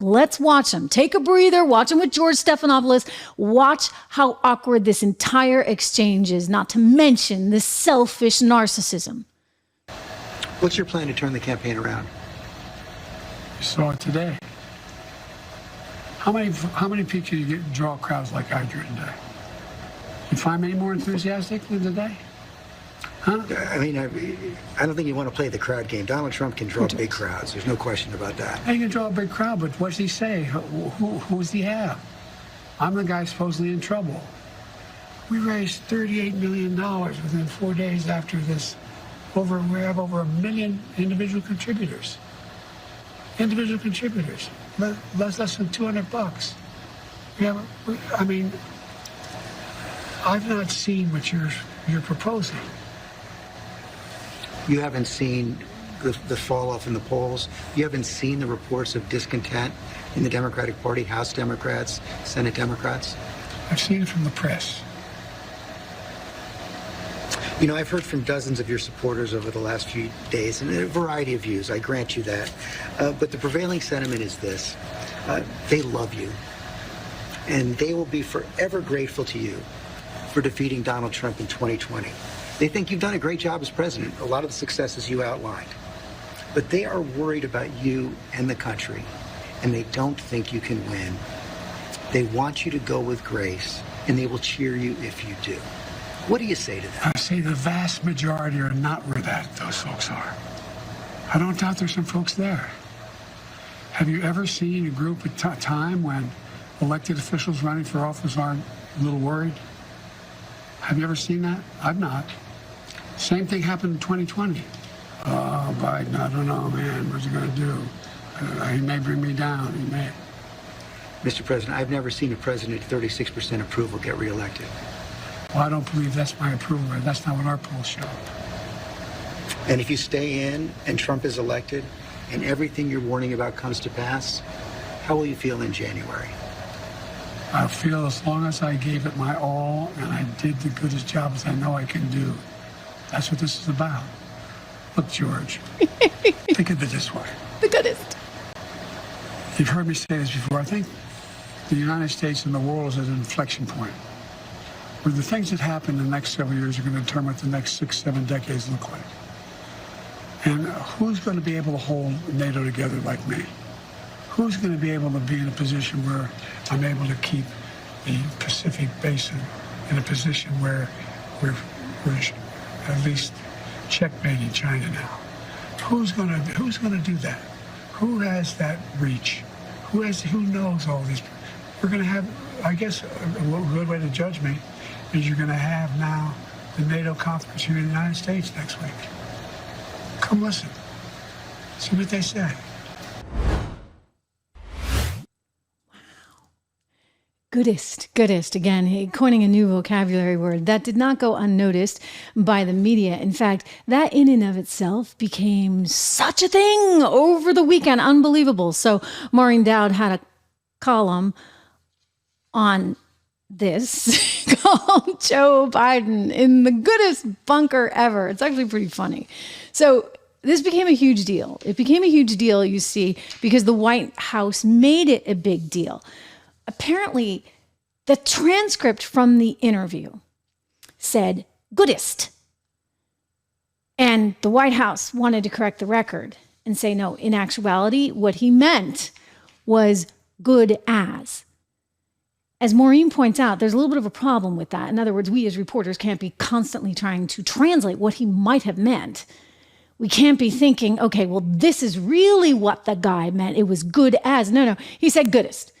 Let's watch them. Take a breather. Watch them with George Stephanopoulos. Watch how awkward this entire exchange is, not to mention the selfish narcissism. What's your plan to turn the campaign around? You saw it today. How many people can you draw crowds like I drew today? You find me any more enthusiastic than today? Huh? I mean, I don't think you want to play the crowd game. Donald Trump can draw big crowds. There's no question about that. He can draw a big crowd, but what does he say? Who's he have? I'm the guy supposedly in trouble. We raised $38 million within 4 days after this. We have over 1 million individual contributors. Less than $200. I mean, I've not seen what you're proposing. You haven't seen the fall off in the polls. You haven't seen the reports of discontent in the Democratic Party, House Democrats, Senate Democrats. I've seen it from the press. You know, I've heard from dozens of your supporters over the last few days, and a variety of views. I grant you that. But the prevailing sentiment is this. They love you, and they will be forever grateful to you for defeating Donald Trump in 2020. They think you've done a great job as president, a lot of the successes you outlined. But they are worried about you and the country, and they don't think you can win. They want you to go with grace, and they will cheer you if you do. What do you say to them? I say the vast majority are not where those folks are. I don't doubt there's some folks there. Have you ever seen a group at time when elected officials running for office aren't a little worried? Have you ever seen that? I've not. Same thing happened in 2020. Oh, Biden, I don't know, man. What's he going to do? He may bring me down. He may. Mr. President, I've never seen a president at 36% approval get reelected. Well, I don't believe that's my approval rate. That's not what our polls show. And if you stay in and Trump is elected and everything you're warning about comes to pass, how will you feel in January? I feel as long as I gave it my all and I did the goodest job as I know I can do. That's what this is about. Look, George, think of it this way. The Goodest. You've heard me say this before. I think the United States and the world is at an inflection point where the things that happen in the next several years are going to determine what the next 6, 7 decades look like. And who's going to be able to hold NATO together like me? Who's going to be able to be in a position where I'm able to keep the Pacific Basin in a position where we're at least checkmating China now? Who's going to do that? Who has that reach? Who knows all these? We're going to have, I guess, a good way to judge me is you're going to have now the NATO conference here in the United States next week. Come listen. See what they say. Goodest. Again, coining a new vocabulary word that did not go unnoticed by the media. In fact, that in and of itself became such a thing over the weekend. Unbelievable. So Maureen Dowd had a column on this called Joe Biden in the goodest bunker ever. It's actually pretty funny. So this became a huge deal. It became a huge deal, you see, because the White House made it a big deal. Apparently, the transcript from the interview said Goodest. And the White House wanted to correct the record and say, no, in actuality, what he meant was good as. As Maureen points out, there's a little bit of a problem with that. In other words, we as reporters can't be constantly trying to translate what he might have meant. We can't be thinking, okay, well, this is really what the guy meant. It was good as. No, he said Goodest.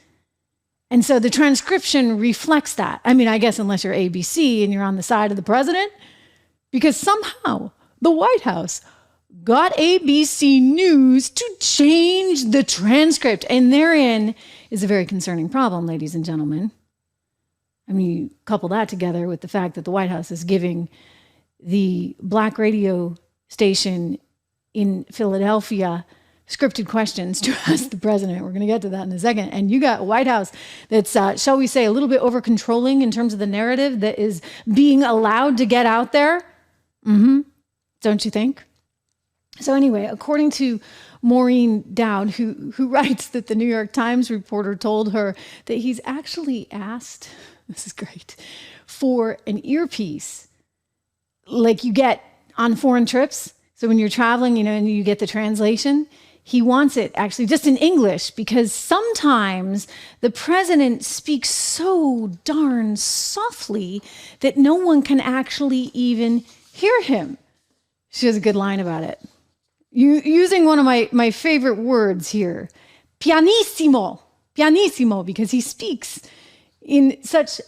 And so the transcription reflects that. I mean, I guess unless you're ABC and you're on the side of the president, because somehow the White House got ABC News to change the transcript. And therein is a very concerning problem, ladies and gentlemen. I mean, you couple that together with the fact that the White House is giving the black radio station in Philadelphia scripted questions to ask the president. We're going to get to that in a second. And you got a White House that's, shall we say, a little bit over controlling in terms of the narrative that is being allowed to get out there. Don't you think? So anyway, according to Maureen Dowd, who writes that the New York Times reporter told her that he's actually asked, this is great, for an earpiece like you get on foreign trips. So when you're traveling, and you get the translation, he wants it actually just in English, because sometimes the president speaks so darn softly that no one can actually even hear him. She has a good line about it. Using one of my favorite words here, pianissimo, because he speaks in such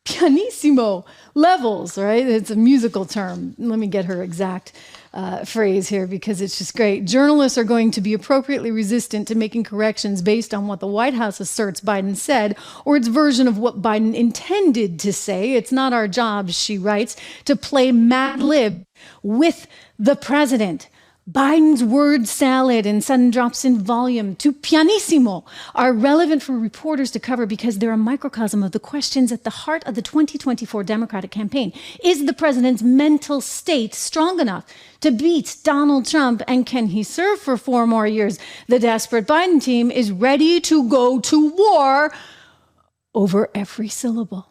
pianissimo levels, right? It's a musical term. Let me get her exact phrase here, because it's just great. Journalists are going to be appropriately resistant to making corrections based on what the White House asserts Biden said or its version of what Biden intended to say. It's not our job, she writes, to play Mad Lib with the president. Biden's word salad and sudden drops in volume to pianissimo are relevant for reporters to cover because they're a microcosm of the questions at the heart of the 2024 Democratic campaign. Is the president's mental state strong enough to beat Donald Trump, and can he serve for 4 more years? The desperate Biden team is ready to go to war over every syllable.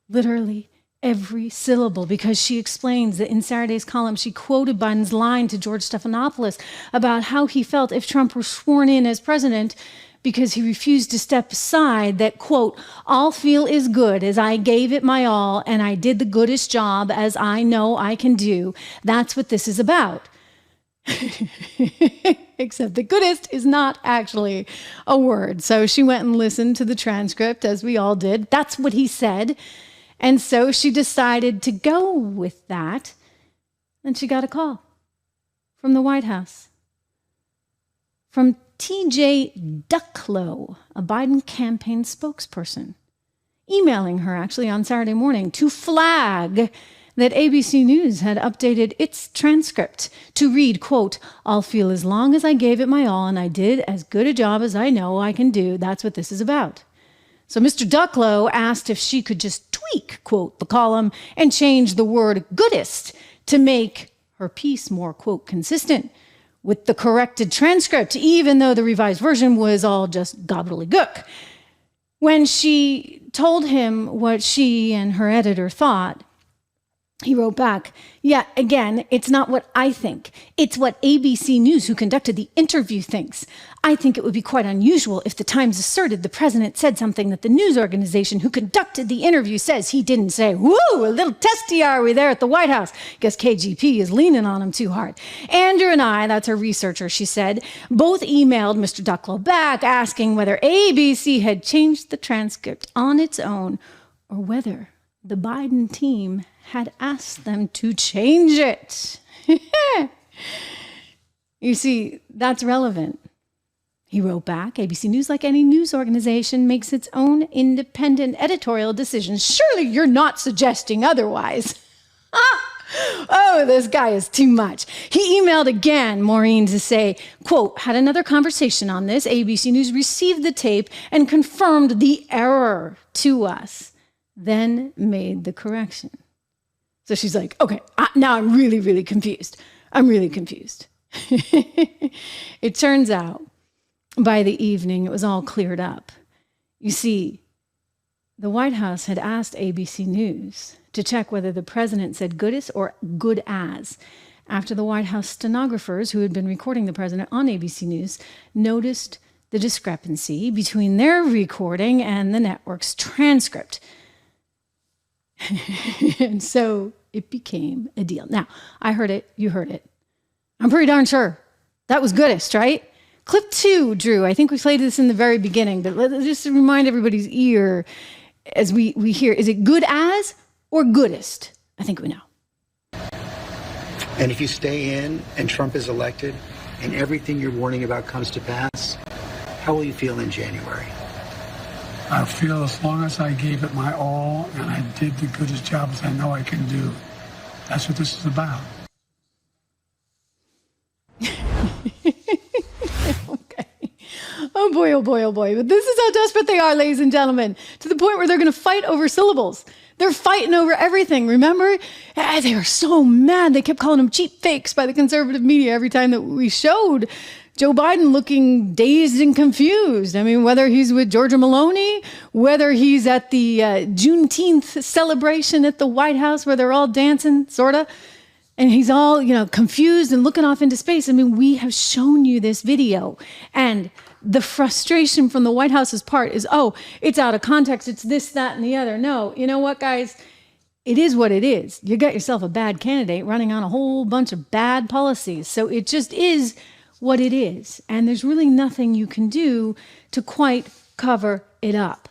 Literally every syllable, because she explains that in Saturday's column, she quoted Biden's line to George Stephanopoulos about how he felt if Trump were sworn in as president because he refused to step aside, that, quote, "All feel is good as I gave it my all and I did the goodest job as I know I can do. That's what this is about." Except the goodest is not actually a word. So she went and listened to the transcript, as we all did. That's what he said. And so she decided to go with that. And she got a call from the White House, from T.J. Ducklow, a Biden campaign spokesperson, emailing her actually on Saturday morning to flag that ABC News had updated its transcript to read, quote, "I'll feel as long as I gave it my all and I did as good a job as I know I can do. That's what this is about." So Mr. Ducklow asked if she could just tweak, quote, the column and change the word goodest to make her piece more, quote, consistent with the corrected transcript, even though the revised version was all just gobbledygook. When she told him what she and her editor thought, he wrote back, "Yeah, again, it's not what I think. It's what ABC News, who conducted the interview, thinks. I think it would be quite unusual if the Times asserted the president said something that the news organization who conducted the interview says he didn't say. Woo, a little testy are we there at the White House. Guess KGP is leaning on him too hard." Andrew and I, that's her researcher, she said, both emailed Mr. Ducklow back asking whether ABC had changed the transcript on its own or whether the Biden team had asked them to change it. You see, that's relevant. He wrote back, "ABC News, like any news organization, makes its own independent editorial decisions. Surely you're not suggesting otherwise." Oh, this guy is too much. He emailed again, Maureen, to say, quote, "Had another conversation on this. ABC News received the tape and confirmed the error to us, then made the correction." So she's like, okay, now I'm really, really confused. I'm really confused. It turns out by the evening, it was all cleared up. You see, the White House had asked ABC News to check whether the president said goodest or good as, after the White House stenographers who had been recording the president on ABC News noticed the discrepancy between their recording and the network's transcript. And so it became a deal. Now, I heard it. You heard it. I'm pretty darn sure that was goodest, right? Clip 2, Drew. I think we played this in the very beginning, but let's just remind everybody's ear as we hear. Is it good as or goodest? I think we know. And if you stay in and Trump is elected and everything you're warning about comes to pass, how will you feel in January? I feel as long as I gave it my all and I did the goodest job as I know I can do. That's what this is about. Okay. Oh boy, oh boy, oh boy. But this is how desperate they are, ladies and gentlemen, to the point where they're going to fight over syllables. They're fighting over everything, remember? They were so mad. They kept calling them cheap fakes by the conservative media every time that we showed Joe Biden looking dazed and confused. I mean, whether he's with Georgia Maloney, whether he's at the Juneteenth celebration at the White House where they're all dancing, sort of, and he's all, confused and looking off into space. I mean, we have shown you this video, and the frustration from the White House's part is, oh, it's out of context. It's this, that, and the other. No, you know what, guys? It is what it is. You got yourself a bad candidate running on a whole bunch of bad policies. So it just is what it is. And there's really nothing you can do to quite cover it up.